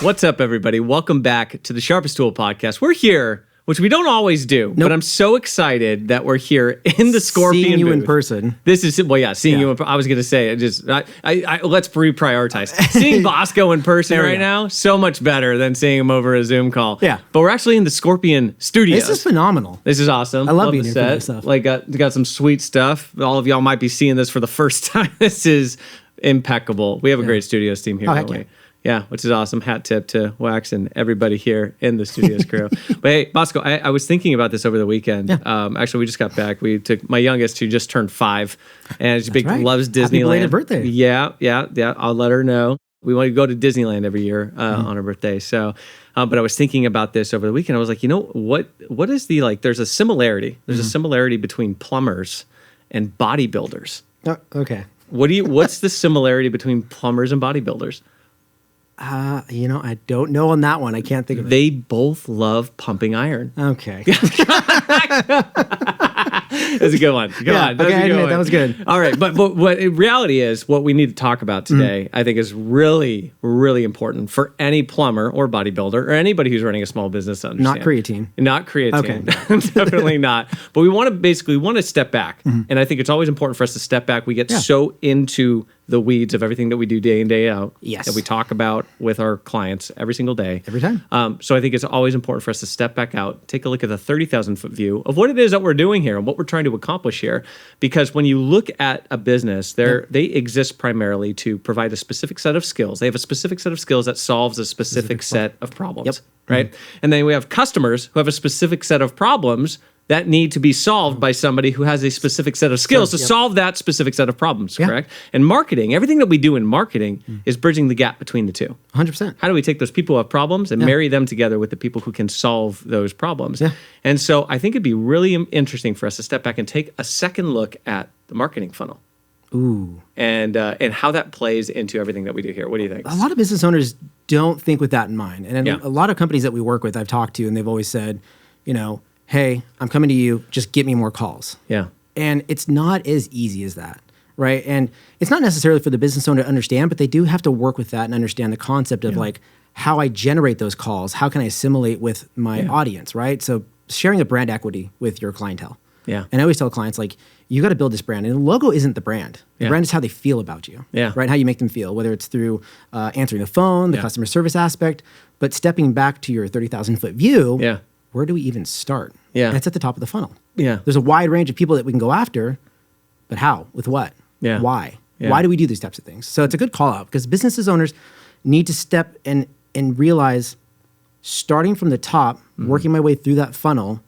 What's up, everybody? Welcome back to the Sharpest Tool podcast. We're here, which we don't always do, but I'm so excited that we're here in the Scorpion Seeing you booth. in person. This is, seeing you in person. I was going to say, let's reprioritize. Seeing Bosco in person right now, so much better than seeing him over a Zoom call. Yeah. But we're actually in the Scorpion studios. This is phenomenal. This is awesome. I love being the here for set. this stuff. Like, got some sweet stuff. All of y'all might be seeing this for the first time. This is impeccable. We have a great studios team here, don't we? Yeah, which is awesome. Hat tip to Wax and everybody here in the studios crew. But hey, Bosco, I was thinking about this over the weekend. Yeah. Actually, we just got back. We took my youngest, who just turned 5, and she's loves Disneyland. Happy belated birthday. Yeah. I'll let her know. We want to go to Disneyland every year on her birthday. So, but I was thinking about this over the weekend. I was like, you know, what is the, like, there's a similarity. There's a similarity between plumbers and bodybuilders. Oh, okay. What's the similarity between plumbers and bodybuilders? I don't know on that one. I can't think of it. They both love pumping iron. Okay. That's a good one. That was good. All right, but what in reality is, what we need to talk about today, I think, is really, really important for any plumber or bodybuilder or anybody who's running a small business to understand. Not creatine. Okay. Definitely not. But we want to step back. And I think it's always important for us to step back. We get so into the weeds of everything that we do day in, day out. Yes. That we talk about with our clients every single day. Every time. So I think it's always important for us to step back out, take a look at the 30,000 foot view of what it is that we're doing here and what we're trying to accomplish here. Because when you look at a business, they exist primarily to provide a specific set of skills. They have a specific set of skills that solves a specific set of problems, right? And then we have customers who have a specific set of problems that need to be solved by somebody who has a specific set of skills to solve that specific set of problems, correct? And marketing, everything that we do in marketing is bridging the gap between the two. 100%. How do we take those people who have problems and marry them together with the people who can solve those problems? Yeah. And so I think it'd be really interesting for us to step back and take a second look at the marketing funnel. Ooh. And how that plays into everything that we do here. What do you think? A lot of business owners don't think with that in mind. And a lot of companies that we work with, I've talked to, and they've always said, hey, I'm coming to you, just get me more calls. Yeah. And it's not as easy as that, right? And it's not necessarily for the business owner to understand, but they do have to work with that and understand the concept of like how I generate those calls, how can I assimilate with my audience, right? So sharing a brand equity with your clientele. Yeah. And I always tell clients, like, you got to build this brand. And the logo isn't the brand. The brand is how they feel about you, right? How you make them feel, whether it's through answering the phone, the customer service aspect, but stepping back to your 30,000 foot view, where do we even start? Yeah. And it's at the top of the funnel. Yeah. There's a wide range of people that we can go after, but how? With what? Yeah. Why? Yeah. Why do we do these types of things? So it's a good call out because business owners need to step and realize, starting from the top, working my way through that funnel,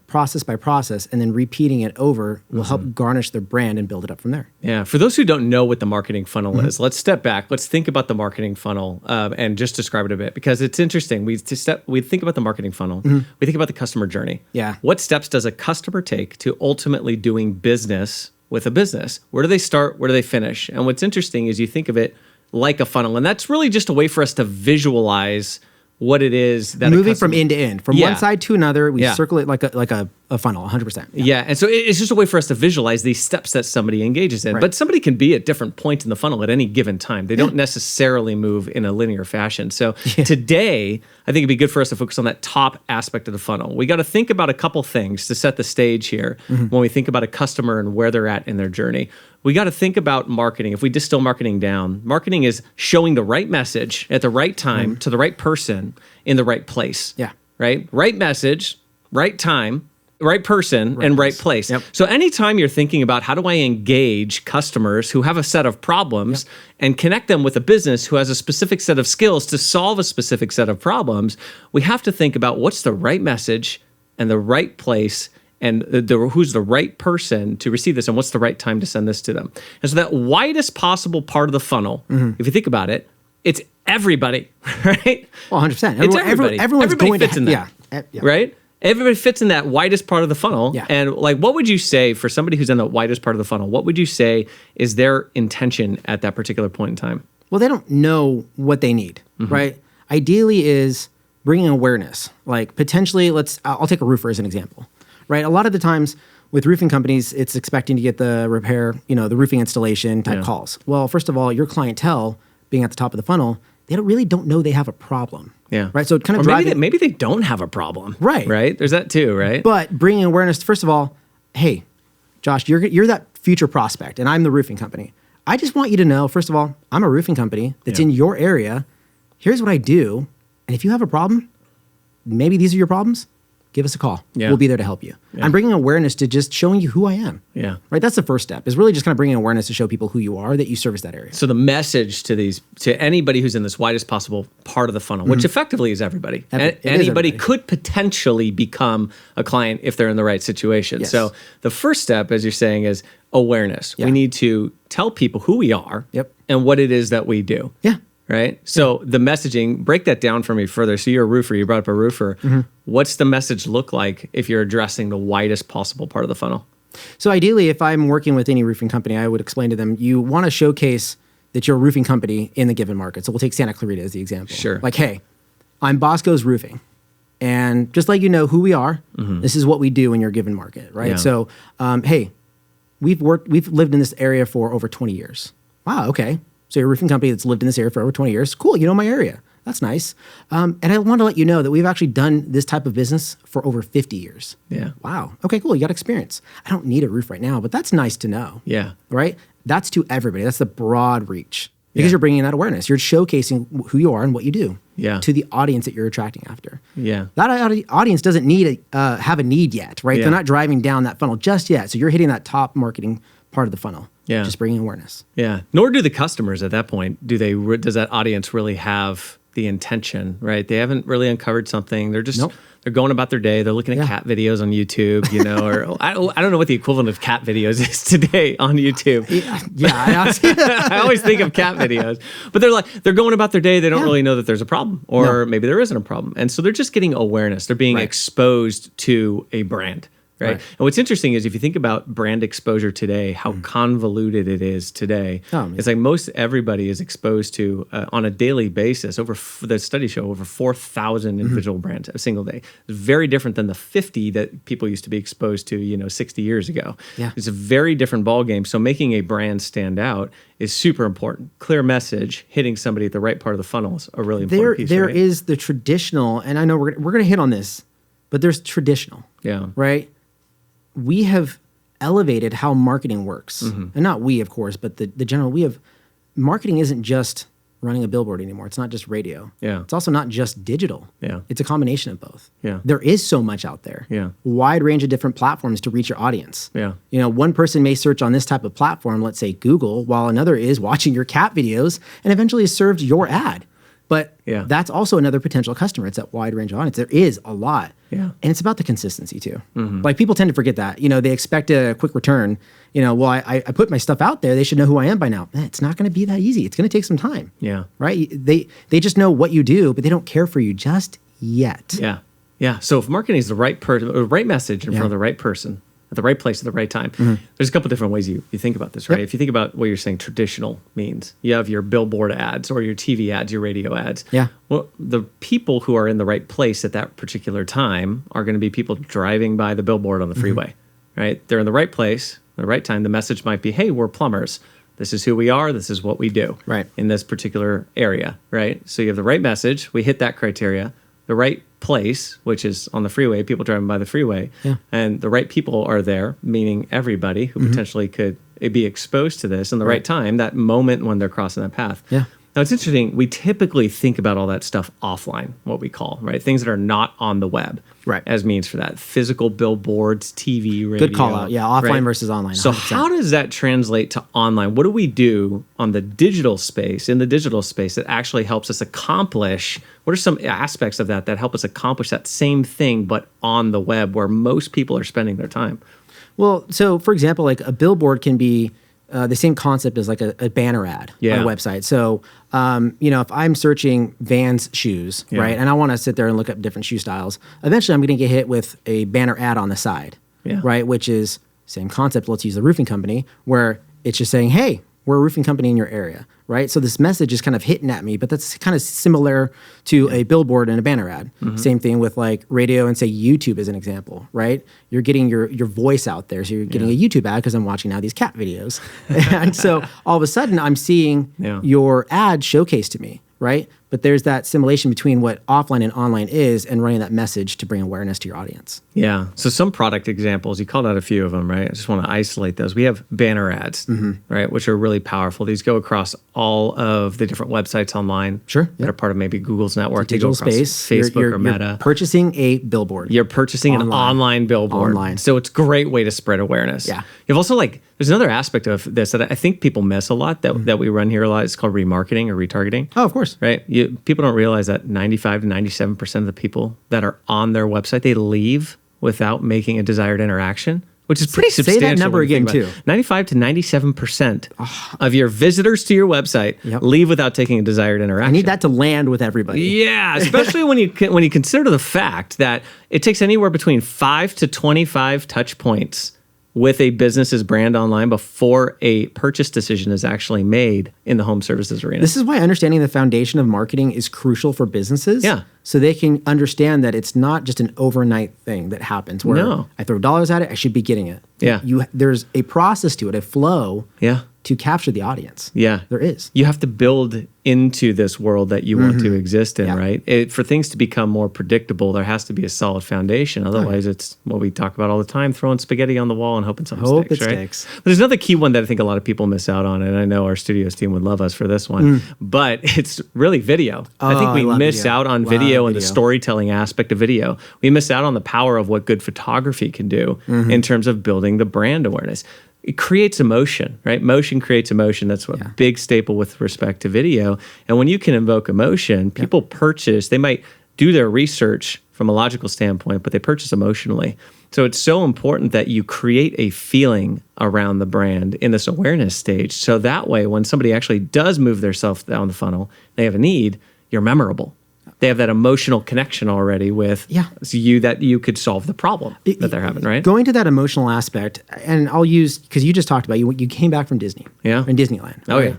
process by process, and then repeating it over will help garnish their brand and build it up from there. Yeah. For those who don't know what the marketing funnel is, let's step back. Let's think about the marketing funnel and just describe it a bit, because it's interesting. We think about the marketing funnel. We think about the customer journey. Yeah. What steps does a customer take to ultimately doing business with a business? Where do they start? Where do they finish? And what's interesting is you think of it like a funnel, and that's really just a way for us to visualize what it is that moving from end to end, from one side to another, we circle it like a funnel, 100%. Yeah, and so it's just a way for us to visualize these steps that somebody engages in. Right. But somebody can be at different points in the funnel at any given time. They don't necessarily move in a linear fashion. So today, I think it'd be good for us to focus on that top aspect of the funnel. We got to think about a couple things to set the stage here when we think about a customer and where they're at in their journey. We got to think about marketing. If we distill marketing down, marketing is showing the right message at the right time to the right person in the right place. Yeah. Right? Right message, right time, right person, and right place. Yep. So anytime you're thinking about how do I engage customers who have a set of problems and connect them with a business who has a specific set of skills to solve a specific set of problems, we have to think about what's the right message and the right place and who's the right person to receive this and what's the right time to send this to them. And so that widest possible part of the funnel, if you think about it, it's everybody, right? Well, 100%. It's everybody. Everybody fits in that, right? Everybody fits in that widest part of the funnel. Yeah. And like, what would you say for somebody who's in the widest part of the funnel? What would you say is their intention at that particular point in time? Well, they don't know what they need, right? Ideally is bringing awareness. Like potentially, I'll take a roofer as an example, right? A lot of the times with roofing companies, it's expecting to get the repair, the roofing installation type calls. Well, first of all, your clientele being at the top of the funnel they really don't know they have a problem. Yeah. Right. So it kind Or of maybe they don't have a problem. Right. Right. There's that too, right? But bringing awareness, first of all, hey, Josh, you're that future prospect, and I'm the roofing company. I just want you to know, first of all, I'm a roofing company that's in your area. Here's what I do. And if you have a problem, maybe these are your problems, give us a call. Yeah. We'll be there to help you. Yeah. I'm bringing awareness to just showing you who I am. Yeah. Right. That's the first step, is really just kind of bringing awareness to show people who you are, that you service that area. So the message to anybody who's in this widest possible part of the funnel, which effectively is everybody. Anybody could potentially become a client if they're in the right situation. Yes. So the first step, as you're saying, is awareness. Yeah. We need to tell people who we are and what it is that we do. Yeah. Right. So the messaging, break that down for me further. So you're a roofer, you brought up a roofer. What's the message look like if you're addressing the widest possible part of the funnel? So ideally, if I'm working with any roofing company, I would explain to them, you want to showcase that you're a roofing company in the given market. So we'll take Santa Clarita as the example. Sure. Like, hey, I'm Bosco's Roofing. And just like you know who we are, this is what we do in your given market, right? Yeah. So, hey, we've lived in this area for over 20 years. Wow, okay. So you're a roofing company that's lived in this area for over 20 years. Cool, you know my area. That's nice. And I want to let you know that we've actually done this type of business for over 50 years. Yeah. Wow. Okay, cool. You got experience. I don't need a roof right now, but that's nice to know. Yeah. Right? That's to everybody. That's the broad reach. Because Yeah. you're bringing that awareness. You're showcasing who you are and what you do Yeah. to the audience that you're attracting after. Yeah. That audience doesn't need have a need yet, right? Yeah. They're not driving down that funnel just yet. So you're hitting that top marketing part of the funnel. Yeah. Just bringing awareness. Yeah. Nor do the customers at that point. Does that audience really have the intention, right? They haven't really uncovered something. They're just, they're going about their day. They're looking at cat videos on YouTube, or I don't know what the equivalent of cat videos is today on YouTube. I always think of cat videos, but they're going about their day. They don't really know that there's a problem, or maybe there isn't a problem. And so they're just getting awareness. They're being exposed to a brand. Right. And what's interesting is if you think about brand exposure today, how convoluted it is today. It's like most everybody is exposed to on a daily basis. The studies show over 4,000 individual brands a single day. It's very different than the 50 that people used to be exposed to, 60 years ago. Yeah. It's a very different ballgame. So making a brand stand out is super important. Clear message, hitting somebody at the right part of the funnel is a really important piece. There is the traditional, and I know we're going to hit on this, but there's traditional. Yeah. Right? We have elevated how marketing works. And not we, of course, but the general, marketing isn't just running a billboard anymore. It's not just radio. Yeah. It's also not just digital. Yeah. It's a combination of both. Yeah. There is so much out there. Yeah. Wide range of different platforms to reach your audience. Yeah. One person may search on this type of platform, let's say Google, while another is watching your cat videos and eventually has served your ad. But that's also another potential customer. It's that wide range of audience. There is a lot. Yeah. And it's about the consistency too. Like people tend to forget that. They expect a quick return. I put my stuff out there. They should know who I am by now. Man, it's not going to be that easy. It's going to take some time. Yeah. Right? They just know what you do, but they don't care for you just yet. Yeah. Yeah. So if marketing is the right person, the right message in front of the right person at the right place at the right time, there's a couple different ways you think about this, right? If you think about what you're saying traditional means, you have your billboard ads or your TV ads, your radio ads. Yeah. Well, the people who are in the right place at that particular time are going to be people driving by the billboard on the freeway, right? They're in the right place, at the right time. The message might be, hey, we're plumbers. This is who we are. This is what we do in this particular area, right? So you have the right message. We hit that criteria. The right place, which is on the freeway, people driving by the freeway, and the right people are there, meaning everybody who potentially could be exposed to this in the right time, that moment when they're crossing that path. Yeah. Now, it's interesting. We typically think about all that stuff offline, what we call, right? Things that are not on the web as means for that. Physical billboards, TV, radio. Good call out. Yeah, offline versus online. 100%. So how does that translate to online? What do we do on the digital space, in the digital space, that actually helps us accomplish? What are some aspects of that help us accomplish that same thing, but on the web where most people are spending their time? Well, so for example, like a billboard can be the same concept as like a banner ad on a website. So, if I'm searching Vans shoes, right, and I want to sit there and look up different shoe styles, eventually I'm going to get hit with a banner ad on the side, right, which is same concept. Let's use the roofing company, where it's just saying, hey, we're a roofing company in your area, right? So this message is kind of hitting at me, but that's kind of similar to a billboard and a banner ad. Same thing with like radio and say YouTube as an example, right? You're getting your voice out there. So you're getting a YouTube ad because I'm watching now these cat videos. And so all of a sudden I'm seeing your ad showcased to me, right? But there's that simulation between what offline and online is and running that message to bring awareness to your audience. Yeah. So some product examples, you called out a few of them, right? I just want to isolate those. We have banner ads, right, which are really powerful. These go across all of the different websites online that are part of maybe Google's network. Digital they go across space. Facebook You're or Meta. purchasing a billboard. You're purchasing an online billboard. Online. So it's a great way to spread awareness. Yeah. You've also there's another aspect of this that I think people miss a lot that we run here a lot. It's called remarketing or retargeting. Oh, of course. Right? People don't realize that 95 to 97% of the people that are on their website, they leave without making a desired interaction, which is pretty substantial. Say that number again, too. 95 to 97% of your visitors to your website leave without taking a desired interaction. I need that to land with everybody. Yeah, especially when you consider the fact that it takes anywhere between 5 to 25 touch points with a business's brand online before a purchase decision is actually made in the home services arena. This is why understanding the foundation of marketing is crucial for businesses. Yeah. So they can understand that it's not just an overnight thing that happens where I throw dollars at it, I should be getting it. Yeah. There's a process to it, a flow to capture the audience. Yeah. There is. You have to build into this world that you want to exist in, right? For things to become more predictable, there has to be a solid foundation. Otherwise, it's what we talk about all the time, throwing spaghetti on the wall and hoping something sticks, right? Sticks. There's another key one that I think a lot of people miss out on, and I know our studios team would love us for this one, but it's really video. I think we miss out on video and the storytelling aspect of video. We miss out on the power of what good photography can do in terms of building the brand awareness. It creates emotion, right? Motion creates emotion. That's a big staple with respect to video. And when you can invoke emotion, people purchase, they might do their research from a logical standpoint, but they purchase emotionally. So it's so important that you create a feeling around the brand in this awareness stage. So that way, when somebody actually does move themselves down the funnel, they have a need, you're memorable. They have that emotional connection already with you that you could solve the problem that they're having, right? Going to that emotional aspect, and I'll use, because you just talked about, you came back from Disney. Yeah. In Disneyland. Oh, right?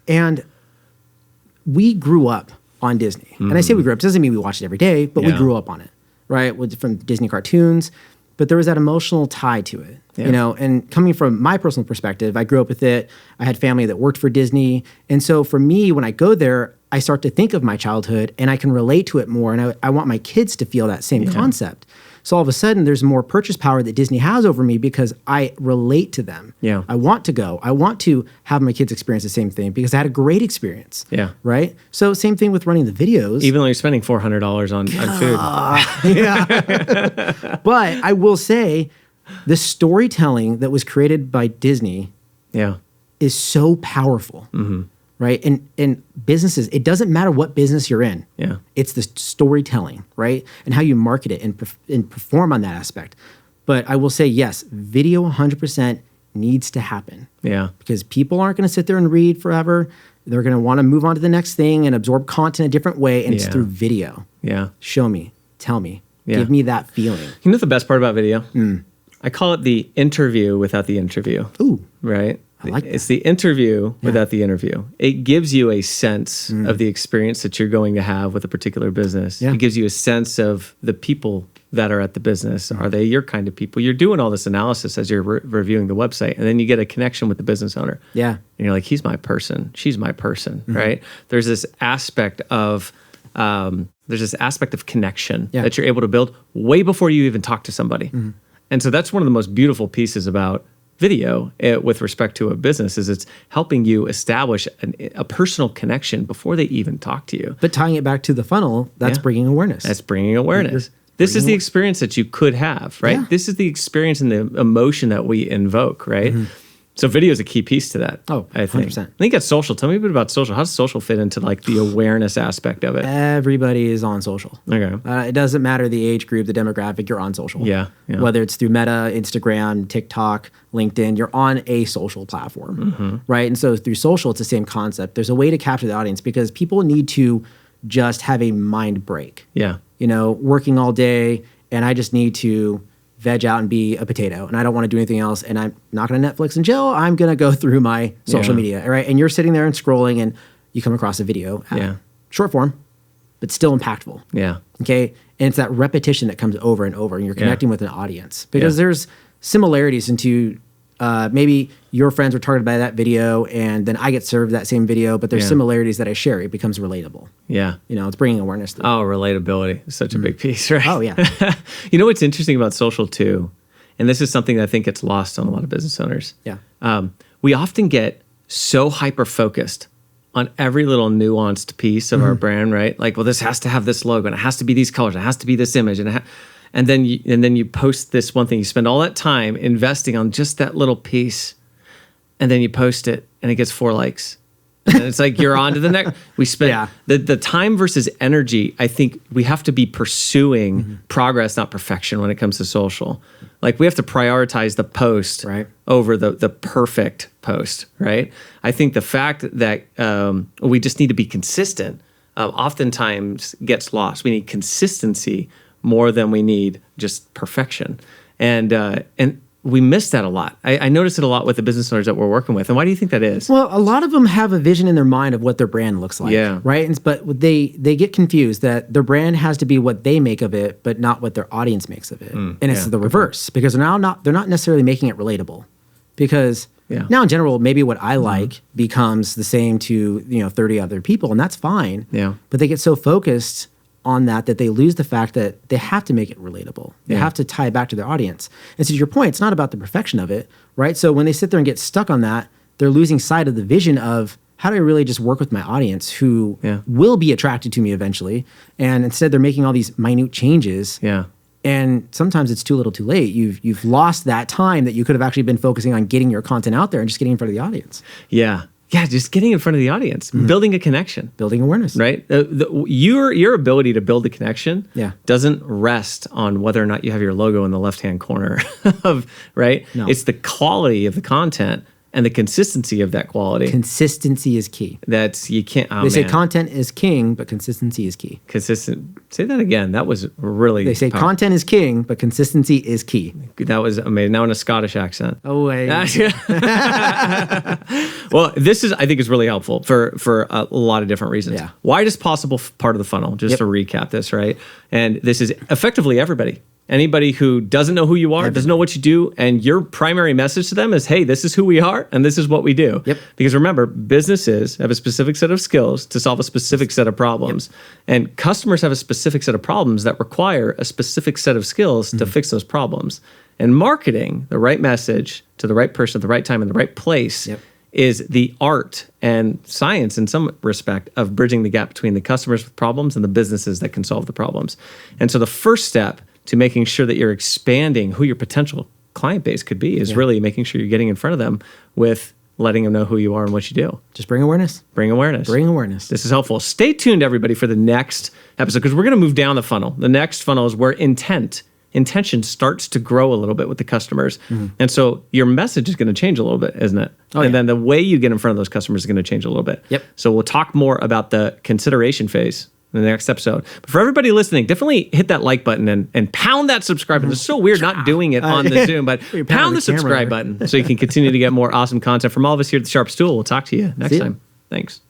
And we grew up on Disney. And I say we grew up, doesn't mean we watched it every day, but we grew up on it, right? From Disney cartoons. But there was that emotional tie to it, you know, and coming from my personal perspective, I grew up with it. I had family that worked for Disney. And so for me, when I go there, I start to think of my childhood and I can relate to it more. And I want my kids to feel that same concept. So all of a sudden, there's more purchase power that Disney has over me because I relate to them. Yeah. I want to go. I want to have my kids experience the same thing because I had a great experience. Yeah. Right? So same thing with running the videos. Even though you're spending $400 on food. Yeah. But I will say the storytelling that was created by Disney is so powerful. Mm-hmm. Right? And businesses, it doesn't matter what business you're in. Yeah. It's the storytelling, right? And how you market it and perform on that aspect. But I will say, yes, video 100% needs to happen. Yeah. Because people aren't going to sit there and read forever. They're going to want to move on to the next thing and absorb content a different way. And it's through video. Yeah. Show me. Tell me. Yeah. Give me that feeling. You know what the best part about video? I call it the interview without the interview. Ooh. Right? I like that. It's the interview without the interview. It gives you a sense of the experience that you're going to have with a particular business. Yeah. It gives you a sense of the people that are at the business. Are they your kind of people? You're doing all this analysis as you're reviewing the website, and then you get a connection with the business owner. Yeah. And you're like, he's my person. She's my person, right? There's this aspect of connection that you're able to build way before you even talk to somebody. And so that's one of the most beautiful pieces about video with respect to a business is it's helping you establish a personal connection before they even talk to you. But tying it back to the funnel, that's bringing awareness. That's bringing awareness. This is the experience that you could have, right? Yeah. This is the experience and the emotion that we invoke, right? So video is a key piece to that. Oh, 100%. I think that's social. Tell me a bit about social. How does social fit into like the awareness aspect of it? Everybody is on social. Okay. It doesn't matter the age group, the demographic, you're on social. Yeah. Whether it's through Meta, Instagram, TikTok, LinkedIn, you're on a social platform, right? And so through social, it's the same concept. There's a way to capture the audience because people need to just have a mind break. Yeah. You know, working all day and I just need to veg out and be a potato and I don't want to do anything else and I'm not going to Netflix and chill. I'm going to go through my social media, right? And you're sitting there and scrolling and you come across a video, short form, but still impactful. Yeah. Okay. And it's that repetition that comes over and over and you're connecting with an audience because there's similarities into maybe your friends were targeted by that video, and then I get served that same video, but there's similarities that I share. It becomes relatable. Yeah. It's bringing awareness to it. Oh, relatability is such a big piece, right? Oh, yeah. You know what's interesting about social too, and this is something that I think gets lost on a lot of business owners. Yeah. We often get so hyper-focused on every little nuanced piece of our brand, right? Like, well, this has to have this logo, and it has to be these colors, and it has to be this image, and then you post this one thing. You spend all that time investing on just that little piece, and then you post it, and it gets 4 likes. And it's like you're on to the next. We spend the time versus energy. I think we have to be pursuing progress, not perfection, when it comes to social. Like, we have to prioritize the post over the perfect post, right? I think the fact that we just need to be consistent oftentimes gets lost. We need consistency more than we need just perfection, and we miss that a lot. I notice it a lot with the business owners that we're working with. And why do you think that is? Well, a lot of them have a vision in their mind of what their brand looks like, right? But they get confused that their brand has to be what they make of it, but not what their audience makes of it. And it's the reverse, because they're not necessarily making it relatable. Because now in general, maybe what I like becomes the same to 30 other people, and that's fine. Yeah. But they get so focused on that they lose the fact that they have to make it relatable. They have to tie it back to their audience. And so to your point, it's not about the perfection of it, right? So when they sit there and get stuck on that, they're losing sight of the vision of how do I really just work with my audience who will be attracted to me eventually. And instead they're making all these minute changes. Yeah. And sometimes it's too little too late. You've lost that time that you could have actually been focusing on getting your content out there and just getting in front of the audience. Yeah. Yeah, just getting in front of the audience, building a connection. Building awareness. Right? Your ability to build a connection doesn't rest on whether or not you have your logo in the left-hand corner of, right? No. It's the quality of the content and the consistency of that quality. Consistency is key. You can't, they say content is king, but consistency is key. Say that again. That was really They say powerful. Content is king, but consistency is key. That was amazing. Now in a Scottish accent. Oh, wait. Well, this I think is really helpful for a lot of different reasons. Yeah. Widest possible part of the funnel, just to recap this, right? And this is effectively everybody. Anybody who doesn't know who you are, doesn't know what you do, and your primary message to them is, hey, this is who we are, and this is what we do. Yep. Because remember, businesses have a specific set of skills to solve a specific set of problems. Yep. And customers have a specific set of problems that require a specific set of skills to fix those problems. And marketing the right message to the right person at the right time in the right place is the art and science, in some respect, of bridging the gap between the customers with problems and the businesses that can solve the problems. And so the first step to making sure that you're expanding who your potential client base could be is really making sure you're getting in front of them with letting them know who you are and what you do. Just bring awareness. Bring awareness. Bring awareness. This is helpful. Stay tuned, everybody, for the next episode, because we're going to move down the funnel. The next funnel is where intention starts to grow a little bit with the customers. And so your message is going to change a little bit, isn't it? And then the way you get in front of those customers is going to change a little bit. Yep. So we'll talk more about the consideration phase in the next episode. But for everybody listening, definitely hit that like button and pound that subscribe button. It's so weird not doing it on the Zoom, but pound the subscribe button so you can continue to get more awesome content from all of us here at the Sharpest Tool. We'll talk to you next time. Thanks.